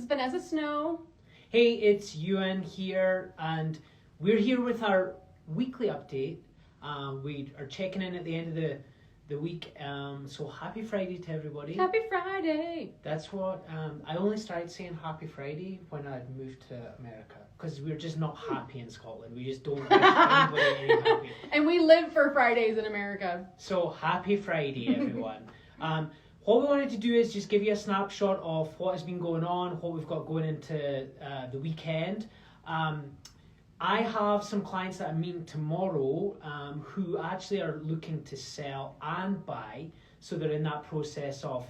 is Venessa Snow. Hey, it's Euan here, and we're here with our weekly update. We are checking in at the end of the week, so happy Friday to everybody. Happy Friday! That's what, I only started saying happy Friday when I moved to America, because we're just not happy in Scotland. We just don't make anybody any happy. And we live for Fridays in America. So happy Friday, everyone. What we wanted to do is just give you a snapshot of what has been going on, what we've got going into the weekend. I have some clients that I'm meeting tomorrow who actually are looking to sell and buy. So they're in that process of,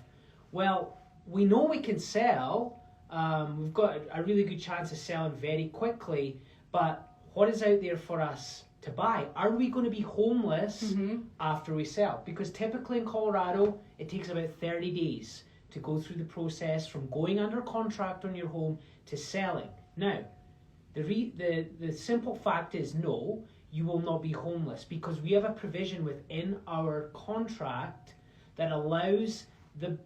well, we know we can sell. We've got a really good chance of selling very quickly, but what is out there for us to buy? Are we going to be homeless after we sell? Because typically in Colorado, it takes about 30 days to go through the process from going under contract on your home to selling. Now, the simple fact is no, you will not be homeless, because we have a provision within our contract that allows the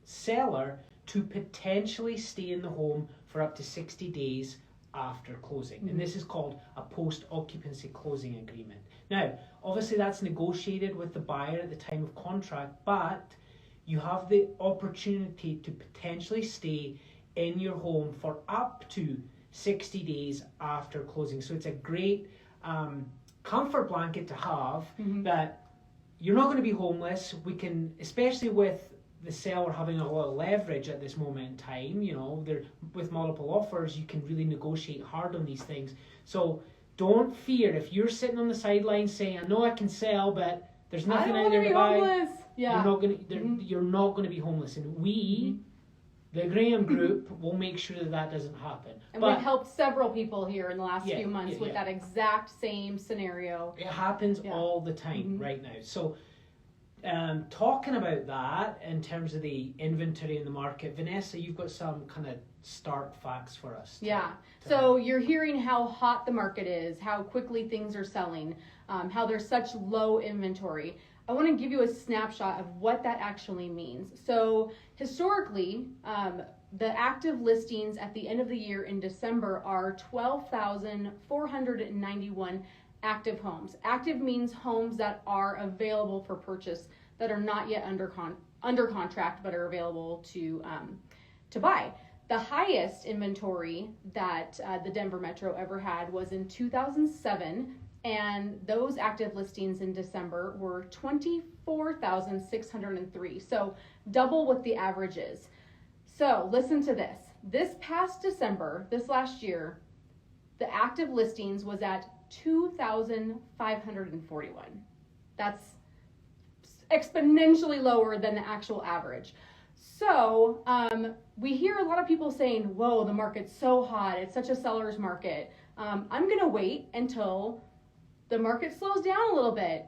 seller to potentially stay in the home for up to 60 days after closing. And this is called a post-occupancy closing agreement. Now, obviously that's negotiated with the buyer at the time of contract, but you have the opportunity to potentially stay in your home for up to 60 days after closing. So it's a great comfort blanket to have that you're not going to be homeless. We can, especially with the seller having a lot of leverage at this moment in time, you know, they're with multiple offers, you can really negotiate hard on these things. So don't fear if you're sitting on the sidelines saying, I know I can sell, but there's nothing out there to buy. Homeless. Yeah. You're not going to be homeless. And we, the Graham Group, will make sure that doesn't happen. And we've helped several people here in the last few months with that exact same scenario. It happens all the time right now. So talking about that in terms of the inventory in the market, Venessa, you've got some kind of start facts for us. So you're hearing how hot the market is, how quickly things are selling, how there's such low inventory. I want to give you a snapshot of what that actually means. So historically, the active listings at the end of the year in December are 12,491 active homes. Active means homes that are available for purchase, that are not yet under contract, but are available to buy. The highest inventory that the Denver Metro ever had was in 2007, and those active listings in December were 24,603, so double what the average is. So listen to this. This past December, this last year, the active listings was at 2,541. That's exponentially lower than the actual average. So we hear a lot of people saying, whoa, the market's so hot, it's such a seller's market. I'm going to wait until the market slows down a little bit.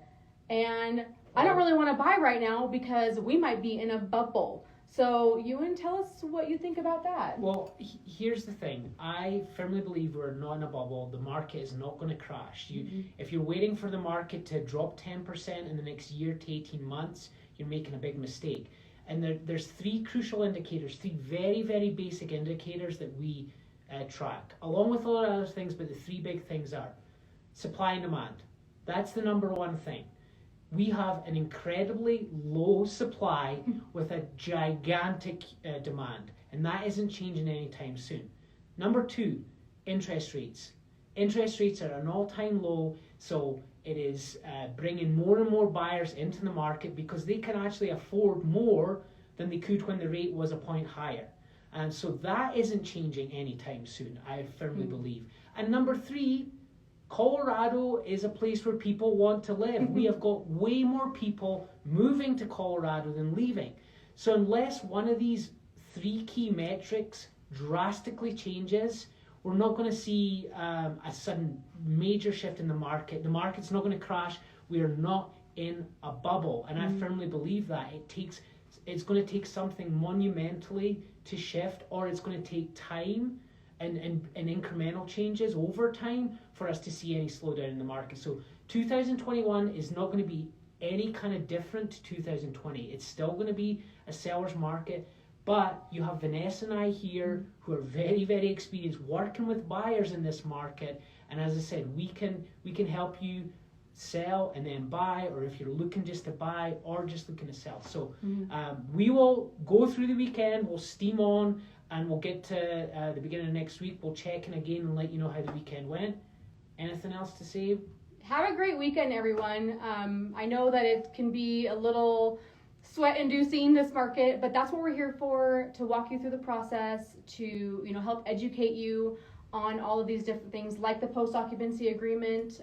And I don't really want to buy right now because we might be in a bubble. So Euan, tell us what you think about that. Well, here's the thing. I firmly believe we're not in a bubble. The market is not going to crash. If you're waiting for the market to drop 10% in the next year to 18 months, you're making a big mistake. And there's three crucial indicators, three very, very basic indicators that we track, along with a lot of other things, but the three big things are supply and demand. That's the number one thing. We have an incredibly low supply with a gigantic demand, and that isn't changing anytime soon. Number two, interest rates. Interest rates are at an all-time low, so it is bringing more and more buyers into the market because they can actually afford more than they could when the rate was a point higher. And so that isn't changing anytime soon, I firmly believe. And number three, Colorado is a place where people want to live. We have got way more people moving to Colorado than leaving. So unless one of these three key metrics drastically changes, we're not going to see a sudden major shift in the market. The market's not going to crash. We are not in a bubble. And I firmly believe that. It's going to take something monumentally to shift, or it's going to take time and incremental changes over time for us to see any slowdown in the market. So 2021 is not going to be any kind of different to 2020. It's still going to be a seller's market, But you have Venessa and I here who are very, very experienced working with buyers in this market. And as I said, we can help you sell and then buy, or if you're looking just to buy or just looking to sell. So we will go through the weekend, we'll steam on, and we'll get to the beginning of next week. We'll check in again and let you know how the weekend went. Anything else to say? Have a great weekend, everyone. I know that it can be a little sweat-inducing, this market, but that's what we're here for, to walk you through the process, to help educate you on all of these different things, like the post-occupancy agreement,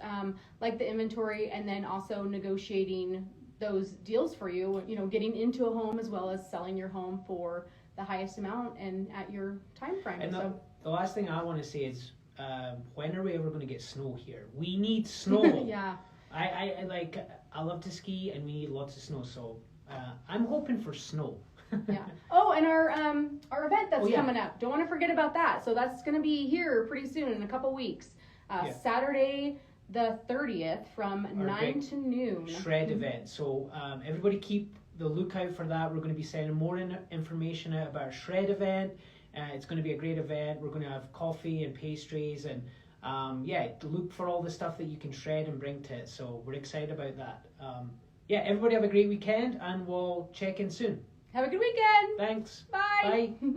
like the inventory, and then also negotiating those deals for you, getting into a home as well as selling your home for the highest amount and at your time frame. And the last thing I want to say is, when are we ever going to get snow here? We need snow. Yeah. I love to ski, and we need lots of snow, so I'm hoping for snow. Yeah. Oh, and our event that's coming up. Don't want to forget about that. So that's going to be here pretty soon, in a couple weeks. Saturday the 30th from 9 to noon. Shred event. So everybody keep the lookout for that. We're going to be sending more information out about our shred event. It's going to be a great event. We're going to have coffee and pastries, and look for all the stuff that you can shred and bring to it. So we're excited about that. Everybody have a great weekend, and we'll check in soon. Have a good weekend. Thanks. Bye. Bye.